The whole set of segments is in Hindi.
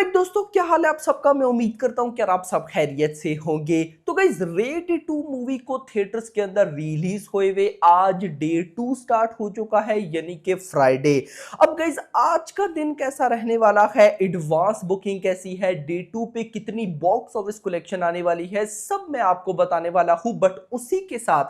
भाई दोस्तों, क्या हाल है आप सबका। मैं उम्मीद करता हूं कि आप सब खैरियत से होंगे। तो गाइस, रेड 2 मूवी को थिएटर्स के अंदर रिलीज हुए हुए आज डे 2 स्टार्ट हो चुका है, यानी कि फ्राइडे। अब गाइस, आज का दिन कैसा रहने वाला है, एडवांस बुकिंग कैसी है, डे 2 पे कितनी बॉक्स ऑफिस कलेक्शन आने वाली है, सब मैं आपको बताने वाला हूं। बट उसी के साथ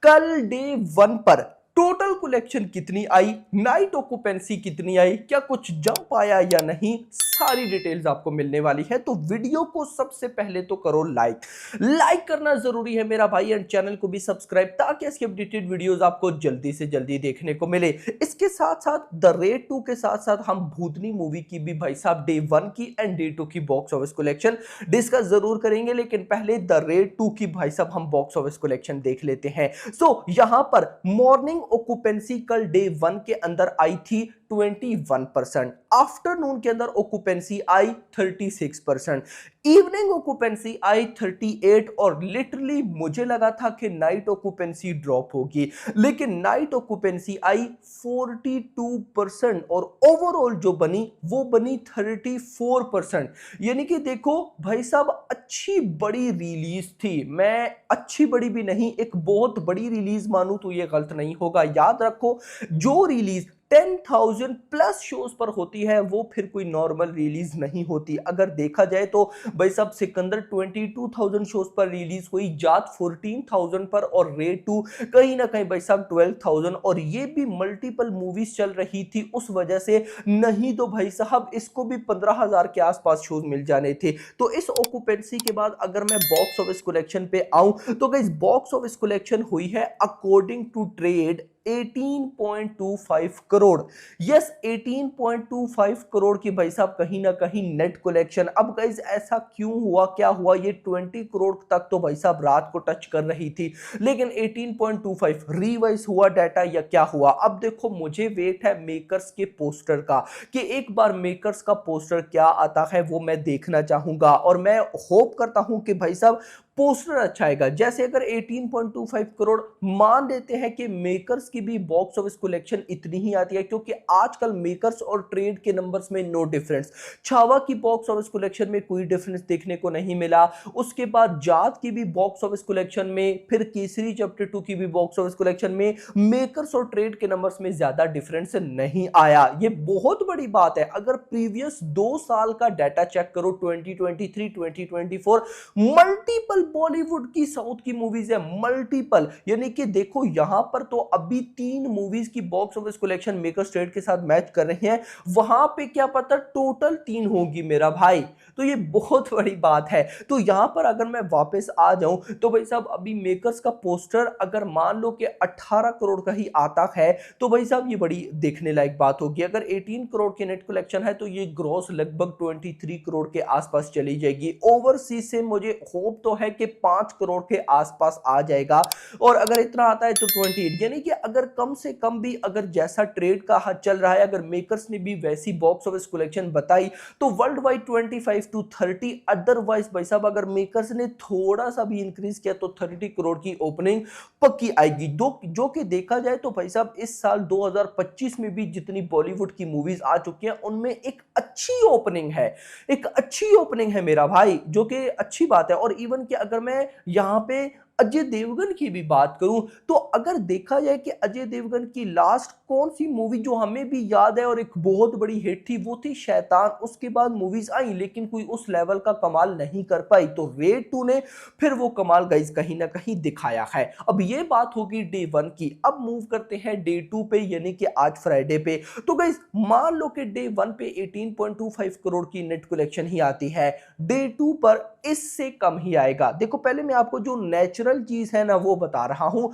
कल डे 1 पर टोटल कलेक्शन कितनी आई, नाइट ऑक्यूपेंसी कितनी आई, क्या कुछ जंप आया या नहीं, सारी डिटेल्स आपको मिलने वाली है। तो वीडियो को सबसे पहले तो करो लाइक। लाइक करना जरूरी है मेरा भाई, एंड चैनल को भी सब्सक्राइब, ताकि इसके अपडेटेड वीडियोस आपको जल्दी से जल्दी देखने को मिले। इसके साथ साथ द रेड 2 के साथ साथ हम भूतनी मूवी की भी भाई साहब डे 1 की एंड डे 2 की बॉक्स ऑफिस कलेक्शन डिस्कस जरूर करेंगे, लेकिन पहले द रेड 2 की भाई साहब हम बॉक्स ऑफिस कलेक्शन देख लेते हैं। सो यहां पर मॉर्निंग ऑक्यूपेंसी कल डे 1 के अंदर आई थी 21%, आफ्टरनून के अंदर ऑक्यूपेंसी आई 36%, इवनिंग ऑक्यूपेंसी आई 38, और लिटरली मुझे लगा था कि नाइट ऑक्यूपेंसी ड्रॉप होगी, लेकिन नाइट ऑक्यूपेंसी आई 42%, और ओवरऑल जो बनी वो बनी 34%। यानी कि देखो भाई साहब, अच्छी बड़ी रिलीज थी। मैं अच्छी बड़ी भी नहीं, एक बहुत बड़ी रिलीज मानूं तो ये गलत नहीं होगा। याद रखो, जो रिलीज 10,000 प्लस शोज पर होती है वो फिर कोई नॉर्मल रिलीज नहीं होती। अगर देखा जाए तो भाई साहब, सिकंदर 22,000 शोज पर रिलीज हुई, जाट 14,000 पर, और रेड 2 कहीं ना कहीं भाई साहब 12,000, और ये भी मल्टीपल मूवीज चल रही थी उस वजह से। नहीं तो भाई साहब इसको भी 15,000 के आसपास शोज मिल जाने थे। तो इस ऑक्यूपेंसी के बाद अगर मैं बॉक्स ऑफिस कलेक्शन पे आऊं तो गाइस, बॉक्स ऑफिस कलेक्शन हुई है according to trade 18.25 crore. Yes, 18.25 crore की भाई साहब कहीं ना कहीं नेट कलेक्शन। अब गाइस, ऐसा क्यों हुआ, क्या हुआ, ये 20 करोड़ तक तो भाई साहब रात को टच कर रही थी, लेकिन 18.25 रिवाइज हुआ डाटा या क्या हुआ। अब देखो, मुझे वेट है मेकर्स के पोस्टर का, कि एक बार मेकर्स का पोस्टर क्या आता है वो मैं देखना चाहूंगा, और मैं होप करता हूं कि भाई साहब पोस्टर अच्छा आएगा। जैसे अगर 18.25 करोड़ मान लेते हैं कि मेकर्स की भी बॉक्स ऑफिस कलेक्शन इतनी ही आती है, क्योंकि आजकल मेकर्स और ट्रेड के नंबर्स में नो डिफरेंस। छावा की बॉक्स ऑफिस कलेक्शन में कोई डिफरेंस देखने को नहीं मिला, उसके बाद जात की भी बॉक्स ऑफिस कलेक्शन में, फिर केसरी चैप्टर 2 की भी बॉक्स ऑफिस कलेक्शन में मेकर्स और ट्रेड के नंबर्स में ज्यादा डिफरेंस नहीं आया। ये बहुत बड़ी बात है। अगर प्रीवियस 2 साल का डाटा चेक करो, 2023 2024, मल्टीपल बॉलीवुड की साउथ की मूवीज है, मल्टीपल। यानी कि देखो, यहां पर तो अभी 3 मूवीज की box office collection maker state के साथ मैच कर रहे हैं, वहां पे क्या पता टोटल 3 होगी मेरा भाई। तो ये बहुत बड़ी बात है। तो यहां पर अगर मैं वापस आ जाऊं तो भाई साहब, अभी मेकर्स का पोस्टर अगर मान लो कि 18 करोड़ का ही आता है तो भाई साहब ये बड़ी देखने लायक बात होगी। अगर 18 करोड़ की नेट कलेक्शन है तो ये ग्रॉस लगभग 23 करोड़ के आसपास चली जाएगी। ओवरसीज से मुझे होप तो है कि 5 करोड़ के आसपास आ जाएगा, और अगर इतना आता है तो 28, यानी कि अगर कम से कम भी अगर जैसा ट्रेड का हाथ चल रहा है, अगर मेकर्स ने भी वैसी बॉक्स ऑफिस कलेक्शन बताई तो वर्ल्ड वाइड 25 to 30। अदरवाइज भाई साहब, अगर मेकर्स ने थोड़ा सा भी इंक्रीज किया तो 30 करोड़ की ओपनिंग पक्की आएगी। जो कि देखा जाए तो भाई साहब, इस साल 2025 में भी जितनी बॉलीवुड की मूवीज आ चुकी हैं उनमें एक अच्छी ओपनिंग है, एक अच्छी ओपनिंग है मेरा भाई, जो कि अच्छी बात है। और इवन कि अगर मैं यहां पे अजय देवगन की भी बात करूं तो अगर देखा जाए कि अजय देवगन की लास्ट कौन सी मूवी जो हमें भी याद है और एक बहुत बड़ी हिट थी, वो थी शैतान। उसके बाद मूवीज आई लेकिन कोई उस लेवल का कमाल नहीं कर पाई, तो रेड 2 ने फिर वो कमाल गाइस कहीं ना कहीं दिखाया है। अब ये बात होगी डे 1 की। अब मूव करते हैं डे 2 पे, यानी कि आज फ्राइडे पे। तो गाइस, मान लो कि डे 1 पे 18.25 करोड़ की नेट कलेक्शन ही आती है, डे 2 पर इससे कम ही आएगा। देखो, पहले मैं आपको जो नेचुरल चीज है ना वो बता रहा हूं।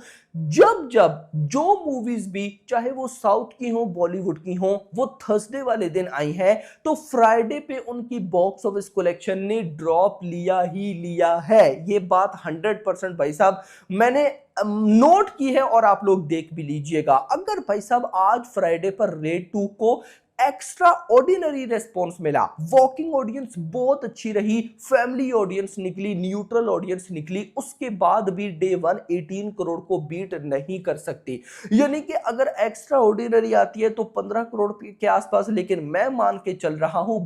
जब जब जो मूवीज भी, चाहे वो साउथ की हो बॉलीवुड की हो, वो थर्सडे वाले दिन आई हैं, तो फ्राइडे पे उनकी बॉक्स ऑफिस कलेक्शन ने ड्रॉप लिया ही लिया है। ये बात 100% भाई साहब मैंने नोट की है, और आप लोग देख भी लीजिएगा। अगर भाई साहब आज फ्राइडे पर रेड 2 को एक्स्ट्रा ऑर्डिनरी रेस्पॉन्स मिला। वॉकिंग ऑडियंस बहुत अच्छी रही, फैमिली ऑडियंस निकली, न्यूट्रल ऑडियंस निकली, उसके बाद भी डे वन 18 करोड़ को बीट नहीं कर सकती। यानी कि अगर एक्स्ट्रा ऑर्डिनरी आती है तो 15 करोड़ के आसपास, लेकिन मैं मान के चल रहा हूं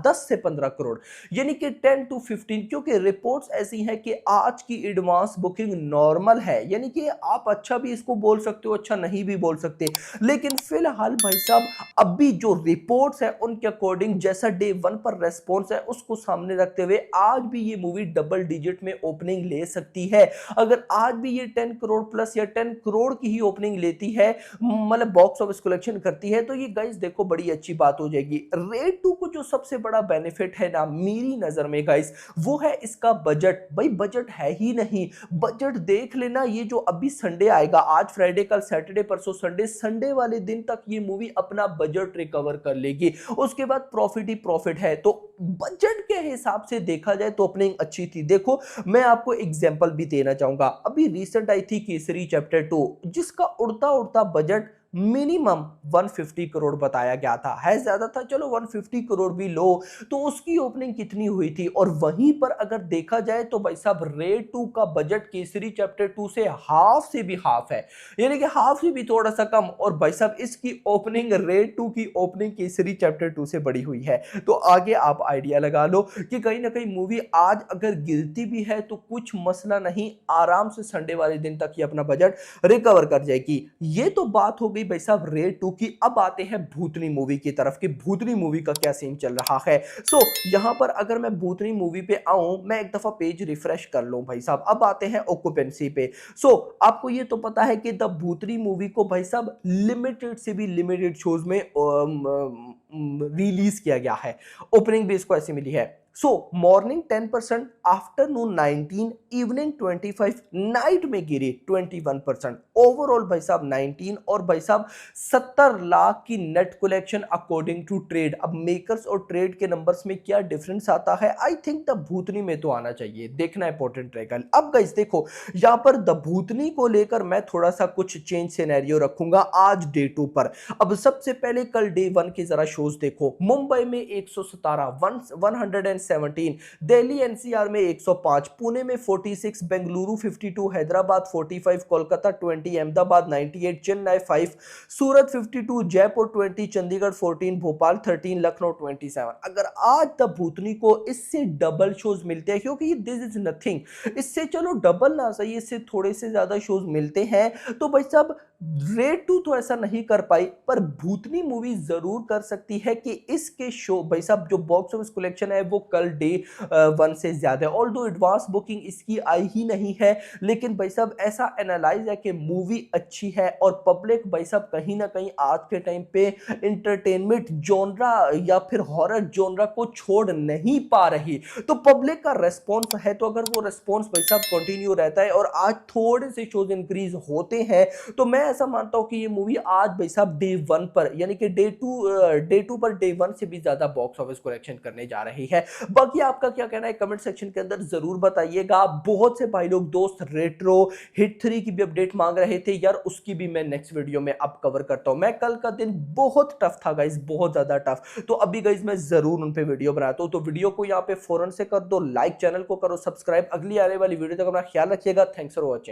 10 से 15 करोड़, यानी कि 10 to 15, क्योंकि रिपोर्ट्स ऐसी हैं कि आज की एडवांस बुकिंग नॉर्मल है। यानी कि आप अच्छा भी इसको बोल सकते हो, अच्छा नहीं भी बोल सकते, लेकिन फिलहाल भाई साहब अभी जो रिपोर्ट्स है उनके अकॉर्डिंग जैसा डे वन पर रेस्पॉन्स है उसको सामने रखते हुए आज भी ये मूवी डबल डिजिट में ओपनिंग ले सकती है। अगर आज भी ये 10 करोड़ प्लस या 10 करोड़ की ही ओपनिंग लेती है, मतलब बॉक्स ऑफिस कलेक्शन करती है, तो ये गाइस देखो बड़ी अच्छी बात हो जाएगी। रेड 2 को जो सबसे बड़ा बेनिफिट है ना मेरी नजर में गाइस, वो है इसका बजट। भाई बजट है ही नहीं, बजट देख लेना। ये जो अभी संडे आएगा, आज फ्राइडे कल सैटरडे परसों संडे, संडे वाले दिन तक ये मूवी अपना बजट रिकवर कर लेगी, उसके बाद प्रॉफिट ही प्रॉफिट है। तो बजट के हिसाब से देखा जाए तो ओपनिंग अच्छी थी। देखो मैं आपको एग्जांपल भी देना चाहूंगा, अभी रिसेंट आई थी केसरी चैप्टर 2, जिसका उड़ता उड़ता बजट मिनिमम 150 करोड़ बताया गया था, है ज्यादा था, चलो 150 करोड़ भी लो, तो उसकी ओपनिंग कितनी हुई थी। और वहीं पर अगर देखा जाए तो भाई साहब रेड 2 का बजट केसरी चैप्टर 2 से हाफ से भी हाफ है, यानी कि हाफ से भी थोड़ा सा कम। और भाई साहब इसकी ओपनिंग, रेड 2 की ओपनिंग केसरी चैप्टर 2 से बड़ी हुई है। तो आगे आप आइडिया लगा लो कि कहीं ना कहीं मूवी आज अगर गिरती भी है तो कुछ मसला नहीं, आराम से संडे वाले दिन तक ये अपना बजट रिकवर कर जाएगी। ये तो बात हो गई भाई साहब रेड 2 की। अब आते हैं भूतनी मूवी की तरफ कि भूतनी मूवी का क्या सीन चल रहा है। सो यहां पर अगर मैं भूतनी मूवी पे आऊं, मैं एक दफा पेज रिफ्रेश कर लूं भाई साहब। अब आते हैं ऑक्यूपेंसी पे। सो आपको ये तो पता है कि द भूतनी मूवी को भाई साहब लिमिटेड से भी लिमिटेड शोज में रिलीज किया गया है। ओपनिंग भी इसको ऐसी मिली है। सो मॉर्निंग 10%, आफ्टरनून 19, इवनिंग 25, नाइट में गिरी 21%, ओवरऑल भाई साहब 19, और भाई साहब 70 लाख की net collection according to trade. अब मेकर्स और ट्रेड के नंबर्स में क्या डिफरेंस आता है, आई थिंक द भूतनी में तो आना चाहिए, देखना इंपॉर्टेंट रहेगा। अब गाइस देखो यहां पर द भूतनी को लेकर मैं थोड़ा सा कुछ चेंज सिनेरियो रखूंगा आज डे 2 पर। अब सबसे पहले कल डे 1 के जरा शोज देखो। मुंबई में 117, 117, दिल्ली एनसीआर में 105, पुणे में 46, बेंगलुरु 52, हैदराबाद 45, कोलकाता 20, अहमदाबाद 98, चेन्नई 5, सूरत 52, जयपुर 20, चंडीगढ़ 14, भोपाल 13, लखनऊ 27। अगर आज द भूतनी को इससे डबल शोज मिलते हैं, क्योंकि दिस इज नथिंग, इससे चलो डबल ना सही, इससे थोड़े से ज्यादा शोज मिलते हैं, तो भाई साहब रेड 2 तो ऐसा नहीं कर पाई, पर भूतनी मूवी जरूर कर सकती है कि इसके शो भाई साहब जो बॉक्स ऑफिस कलेक्शन है वो कल डे 1 से ज्यादा है। ऑल्दो एडवांस बुकिंग इसकी आई ही नहीं है, लेकिन भाई साहब ऐसा एनालाइज है कि मूवी अच्छी है और पब्लिक भाई साहब कहीं ना कहीं आज के टाइम पे इंटरटेनमेंट जोनरा या फिर हॉरर जोनरा को छोड़ नहीं पा रही। तो पब्लिक का रेस्पॉन्स है, तो अगर वो रेस्पॉन्स भाई साहब कंटिन्यू रहता है और आज थोड़े से शोज इंक्रीज होते हैं, तो मैं ऐसा मानता हूं कि ये मूवी आज भाई साहब डे 1 पर, यानी कि डे 2 पर डे 1 से भी ज्यादा बॉक्स ऑफिस कलेक्शन करने जा रही है। बाकी आपका क्या कहना है कमेंट सेक्शन के अंदर जरूर बताइएगा। बहुत से भाई लोग दोस्त रेट्रो हिट 3 की भी अपडेट मांग रहे थे यार, उसकी भी मैं नेक्स्ट वीडियो में अब कवर करता हूं। मैं कल का दिन बहुत टफ था गाइस, बहुत ज्यादा टफ, तो अभी गाइस मैं जरूर उन पे वीडियो बनाता हूं। तो वीडियो को यहाँ पे फौरन से कर दो लाइक, चैनल को करो सब्सक्राइब। अगली आने वाली वीडियो तक अपना ख्याल रखिएगा। Thanks for watching.